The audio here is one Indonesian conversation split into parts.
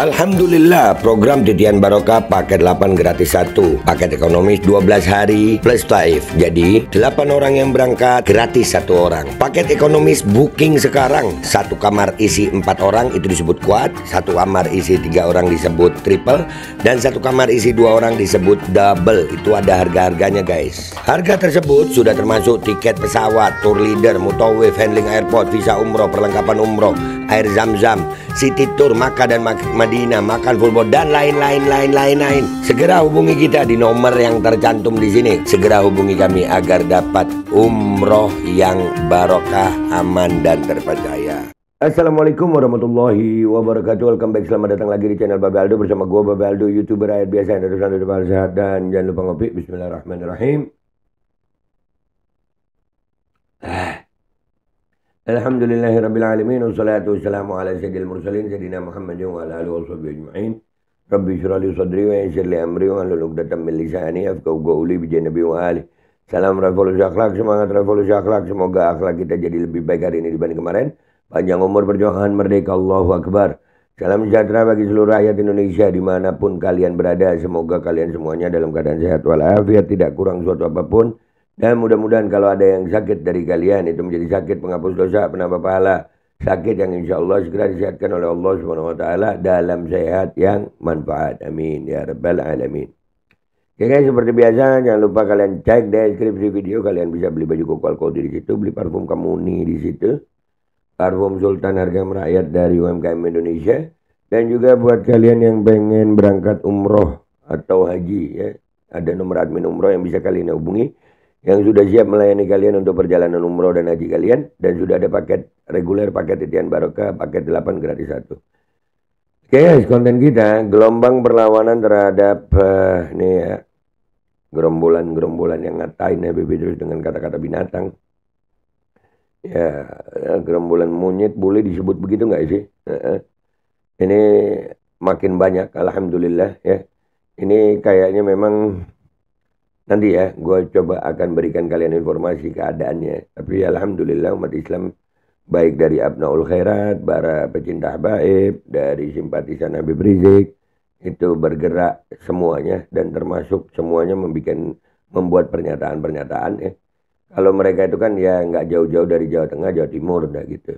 Alhamdulillah, program Titian Barokah paket 8 gratis 1, paket ekonomis 12 hari plus taif. Jadi 8 orang yang berangkat gratis 1 orang. Paket ekonomis booking sekarang, 1 kamar isi 4 orang itu disebut quad, 1 kamar isi 3 orang disebut triple, dan 1 kamar isi 2 orang disebut double. Itu ada harga-harganya guys. Harga tersebut sudah termasuk tiket pesawat, tour leader, mutawif, handling airport, visa umroh, perlengkapan umroh, air zam-zam, city tour, Makkah dan Madinah, makan full board, dan lain-lain. Segera hubungi kita di nomor yang tercantum di sini. Segera hubungi kami agar dapat umroh yang barokah, aman dan terpercaya. Assalamualaikum warahmatullahi wabarakatuh. Welcome back, selamat datang lagi di channel Babe Aldo bersama gue Babe Aldo, YouTuber rakyat biasa yang terus depan sehat, dan jangan lupa ngopi. Bismillahirrahmanirrahim. Alhamdulillahirrabbilalamin. Wassalatu wassalamu ala sayyidil mursalin Sayyidina Muhammadin wa ala alihi wa sahbihi ajma'in. Rabbi syrah li sadri wa yassir li amri wa hlul 'uqdatam min lisani yafqahu qawli bi nabi wa ali. Salam revolusi akhlak, semangat revolusi akhlak. Semoga akhlak kita jadi lebih baik hari ini dibanding kemarin. Panjang umur, perjuangan, merdeka, Allahu Akbar. Salam sejahtera bagi seluruh rakyat Indonesia dimanapun kalian berada. Semoga kalian semuanya dalam keadaan sehat walafiat, tidak kurang suatu apapun. Dan mudah-mudahan kalau ada yang sakit dari kalian itu menjadi sakit penghapus dosa, penambah pahala, sakit yang insya Allah segera disehatkan oleh Allah SWT dalam sehat yang manfaat. Amin ya rabbal alamin. Oke guys, seperti biasa jangan lupa kalian cek deskripsi video. Kalian bisa beli baju koko alkohol di situ, beli parfum Kamuni di situ, parfum Sultan harga merakyat dari UMKM Indonesia. Dan juga buat kalian yang pengen berangkat umroh atau haji ya, ada nomor admin umroh yang bisa kalian hubungi, yang sudah siap melayani kalian untuk perjalanan umroh dan haji kalian. Dan sudah ada paket reguler, paket Titian Barokah, paket 8 gratis 1. Oke guys, konten kita gelombang perlawanan terhadap nih ya, gerombolan yang ngatain Habib Idrus dengan kata-kata binatang. Ya, gerombolan monyet boleh disebut begitu nggak sih? Ini makin banyak, alhamdulillah ya. Ini kayaknya memang nanti ya, gue coba akan berikan kalian informasi keadaannya. Tapi alhamdulillah umat Islam, baik dari Abnaul Khairat, para pecinta habaib, dari simpatisan Habib Rizik, itu bergerak semuanya. Dan termasuk semuanya membuat pernyataan-pernyataan ya. Kalau mereka itu kan ya nggak jauh-jauh dari Jawa Tengah, Jawa Timur, udah gitu.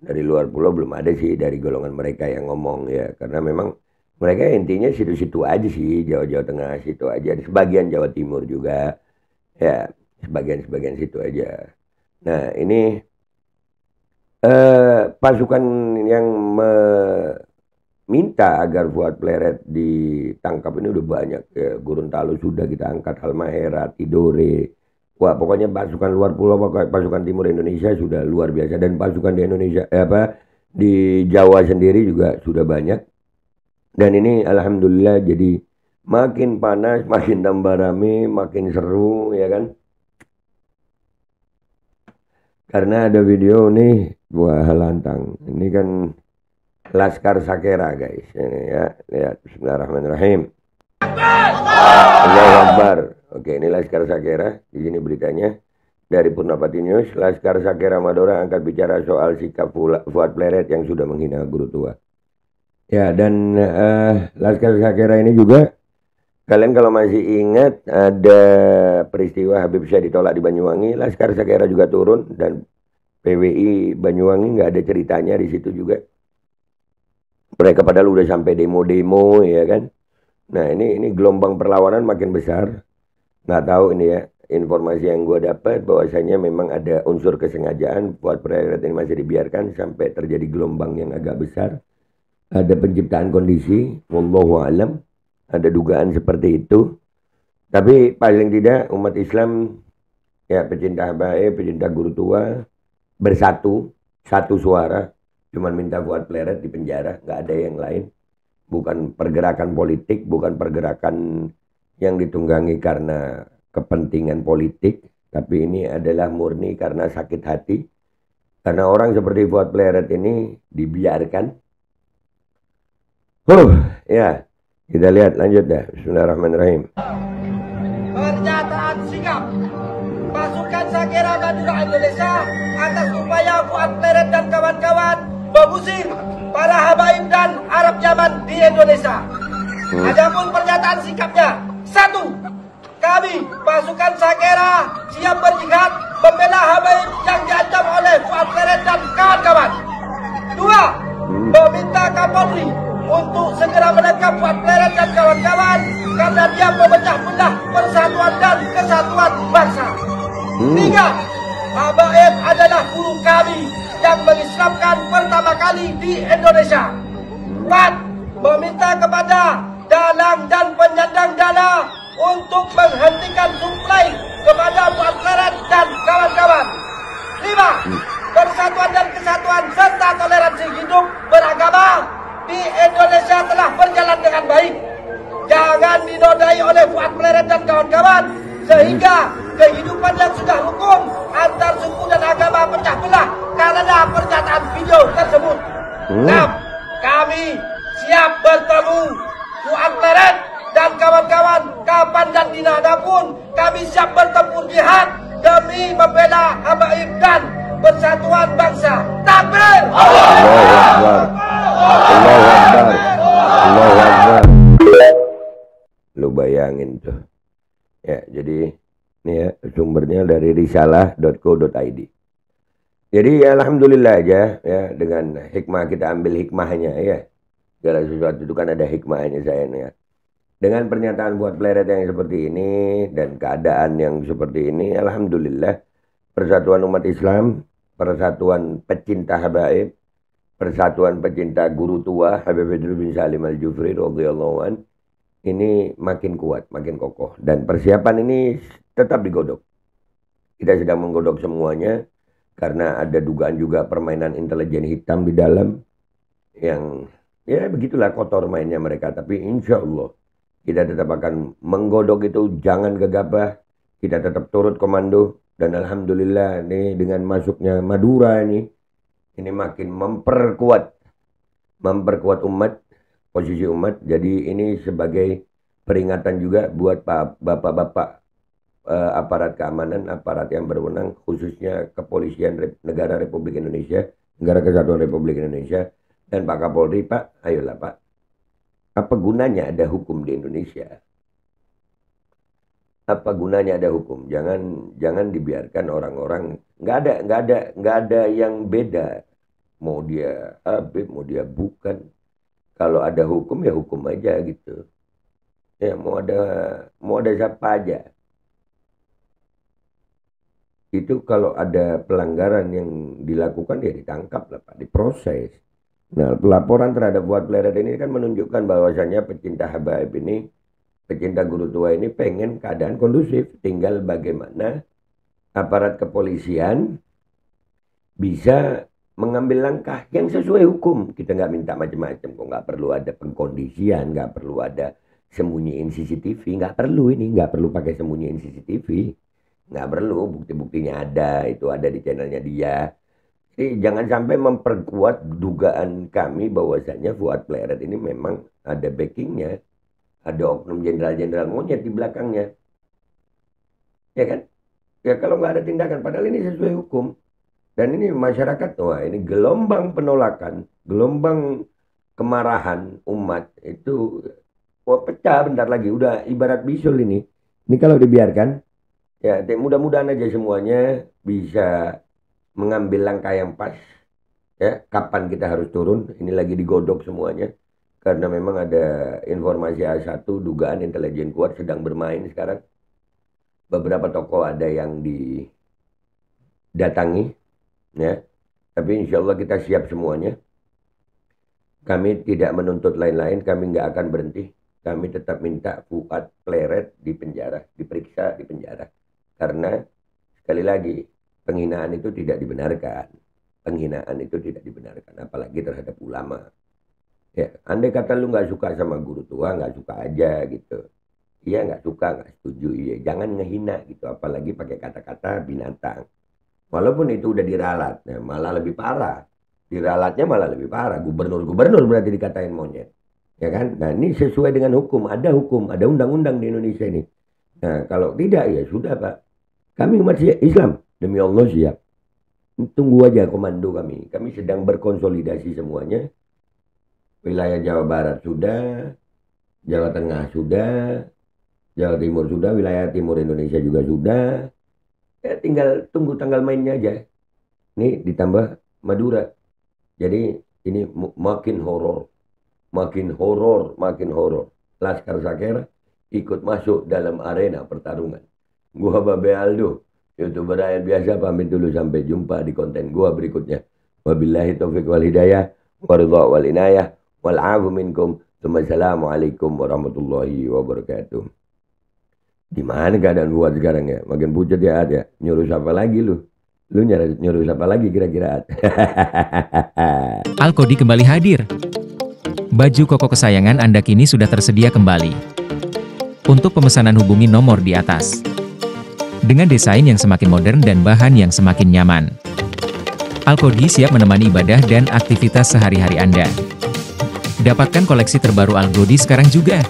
Dari luar pulau belum ada sih dari golongan mereka yang ngomong ya. Karena memang mereka intinya situ-situ aja sih, Jawa Tengah situ aja, di sebagian Jawa Timur juga, ya sebagian situ aja. Nah ini pasukan yang meminta agar Fuad Pleret ditangkap ini udah banyak ya. Gorontalo sudah kita angkat, Halmahera, Tidore, wah pokoknya pasukan luar pulau, pasukan timur Indonesia sudah luar biasa. Dan pasukan di Indonesia, di Jawa sendiri juga sudah banyak. Dan ini alhamdulillah jadi makin panas, makin tambah rame, makin seru ya kan. Karena ada video nih, buah lantang. Ini kan Laskar Sakera guys. Ini ya, lihat. Bismillahirrahmanirrahim. Allahu Akbar. Oke, ini Laskar Sakera. Di sini beritanya dari Purnapati News. Laskar Sakera Madura angkat bicara soal sikap Fuad Pleret yang sudah menghina guru tua. Ya, dan Laskar Sakera ini juga, kalian kalau masih ingat ada peristiwa Habib Syah ditolak di Banyuwangi, Laskar Sakera juga turun, dan PWI Banyuwangi nggak ada ceritanya di situ juga. Mereka padahal udah sampai demo-demo ya kan. Nah ini gelombang perlawanan makin besar. Nggak tahu ini ya, informasi yang gue dapat bahwasanya memang ada unsur kesengajaan buat Pleret ini masih dibiarkan sampai terjadi gelombang yang agak besar. Ada penciptaan kondisi, wallahu alam, ada dugaan seperti itu. Tapi paling tidak umat Islam ya, pecinta habaib, pecinta guru tua bersatu, satu suara, cuman minta Fuad Pleret di penjara, nggak ada yang lain. Bukan pergerakan politik, bukan pergerakan yang ditunggangi karena kepentingan politik, tapi ini adalah murni karena sakit hati. Karena orang seperti Fuad Pleret ini dibiarkan. Ya, kita lihat lanjut dah. Bismillahirrahmanirrahim. Pernyataan sikap pasukan Sakera Madura Indonesia atas upaya Fuad Pleret dan kawan-kawan mengusir para habaib dan Arab Yaman di Indonesia. Adapun pernyataan sikapnya, 1. Kami, pasukan Sakera, siap berjihad membela habaib yang diancam oleh Fuad Pleret dan kawan-kawan. 2. Meminta Kapolri untuk segera menangkap Fuad Pleret dan kawan-kawan karena dia memecah belah persatuan dan kesatuan bangsa. 3. Habaib adalah guru kami yang mengislamkan pertama kali di Indonesia. 4. Meminta kepada dalang dan penyandang dana untuk menghentikan suplai kepada Fuad Pleret dan kawan-kawan. 5. Persatuan dan kesatuan serta toleransi hidup beragama di Indonesia telah berjalan dengan baik. Jangan dinodai oleh Fuad Pleret dan kawan-kawan sehingga kehidupan yang sudah rukun antar suku dan agama pecah belah karena pernyataan video tersebut. 6. Kami siap bertemu Fuad Pleret dan kawan-kawan kapan dan di mana pun. Kami siap bertempur jihad demi membela habaib dan persatuan bangsa. Takbir! Allahu Akbar. Allahu Akbar. Allahu Akbar. Lu bayangin tuh. Ya, jadi ini ya sumbernya dari risalah.co.id. Jadi ya, alhamdulillah aja ya, dengan hikmah kita ambil hikmahnya ya. Segala sesuatu itu kan ada hikmahnya sayang ya. Dengan pernyataan Fuad Pleret yang seperti ini dan keadaan yang seperti ini, alhamdulillah persatuan umat Islam, persatuan pecinta habaib, persatuan pecinta guru tua Habib Idrus bin Salim Al-Jufri radhiyallahu an, ini makin kuat, makin kokoh, dan persiapan ini tetap digodok. Kita sedang menggodok semuanya karena ada dugaan juga permainan intelijen hitam di dalam yang ya begitulah kotor mainnya mereka. Tapi insya Allah kita tetap akan menggodok itu, jangan gegabah. Kita tetap turut komando. Dan alhamdulillah ini dengan masuknya Madura ini makin memperkuat umat, posisi umat. Jadi ini sebagai peringatan juga buat bapak-bapak aparat keamanan, aparat yang berwenang, khususnya kepolisian negara Republik Indonesia, Negara Kesatuan Republik Indonesia, dan Pak Kapolri. Pak, ayolah Pak, apa gunanya ada hukum di Indonesia? Apa gunanya ada hukum? Jangan dibiarkan orang-orang nggak ada yang beda. Mau dia Habib, mau dia bukan. Kalau ada hukum ya hukum aja gitu. Ya mau ada siapa aja. Itu kalau ada pelanggaran yang dilakukan ya ditangkap lah Pak, diproses. Nah, pelaporan terhadap Fuad Pleret ini kan menunjukkan bahwasannya pecinta habaib ini, pecinta guru tua ini pengen keadaan kondusif. Tinggal bagaimana aparat kepolisian bisa mengambil langkah yang sesuai hukum. Kita nggak minta macam-macam kok, nggak perlu ada pengkondisian, nggak perlu ada sembunyiin CCTV, nggak perlu ini, nggak perlu pakai sembunyiin CCTV, nggak perlu, bukti-buktinya ada, itu ada di channelnya dia. Jadi jangan sampai memperkuat dugaan kami bahwasanya Fuad Pleret ini memang ada backingnya, ada oknum jenderal-jenderal monyet di belakangnya, ya kan? Ya kalau nggak ada tindakan, padahal ini sesuai hukum. Dan ini masyarakat, wah ini gelombang penolakan, gelombang kemarahan umat itu, wah pecah bentar lagi, udah ibarat bisul ini. Ini kalau dibiarkan, ya mudah-mudahan aja semuanya bisa mengambil langkah yang pas. Ya, kapan kita harus turun? Ini lagi digodok semuanya. Karena memang ada informasi A1, dugaan intelijen kuat sedang bermain sekarang. Beberapa tokoh ada yang didatangi. Ya, tapi insya Allah kita siap semuanya. Kami tidak menuntut lain-lain, kami nggak akan berhenti. Kami tetap minta Fuad Pleret di penjara, diperiksa di penjara. Karena sekali lagi, penghinaan itu tidak dibenarkan. Penghinaan itu tidak dibenarkan, apalagi terhadap ulama. Ya, andai kata lu nggak suka sama guru tua, nggak suka aja gitu. Iya nggak suka, nggak setuju, iya. Jangan ngehina gitu, apalagi pakai kata-kata binatang. Walaupun itu udah diralat, nah, malah lebih parah. Diralatnya malah lebih parah. Gubernur berarti dikatain monyet. Ya kan? Nah ini sesuai dengan hukum, ada undang-undang di Indonesia ini. Nah kalau tidak ya sudah Pak. Kami umat Islam, demi Allah siap. Tunggu aja komando kami. Kami sedang berkonsolidasi semuanya. Wilayah Jawa Barat sudah, Jawa Tengah sudah, Jawa Timur sudah, wilayah Timur Indonesia juga sudah. Ya, tinggal tunggu tanggal mainnya aja. Ini ditambah Madura. Jadi ini makin horor. Makin horor, makin horor. Laskar Sakera ikut masuk dalam arena pertarungan. Gua Babe Aldo, YouTuber rakyat biasa, pamit dulu, sampai jumpa di konten gua berikutnya. Wabillahi taufiq wal hidayah, waridha wal inayah, wal afu minkum. Assalamualaikum warahmatullahi wabarakatuh. Gimana keadaan Fuad sekarang ya? Makin pucat ya, Ad ya? Nyuruh siapa lagi lu? Lu nyuruh siapa lagi kira-kira, Ad? Alkodi kembali hadir. Baju koko kesayangan Anda kini sudah tersedia kembali. Untuk pemesanan hubungi nomor di atas. Dengan desain yang semakin modern dan bahan yang semakin nyaman, Alkodi siap menemani ibadah dan aktivitas sehari-hari Anda. Dapatkan koleksi terbaru Alkodi sekarang juga.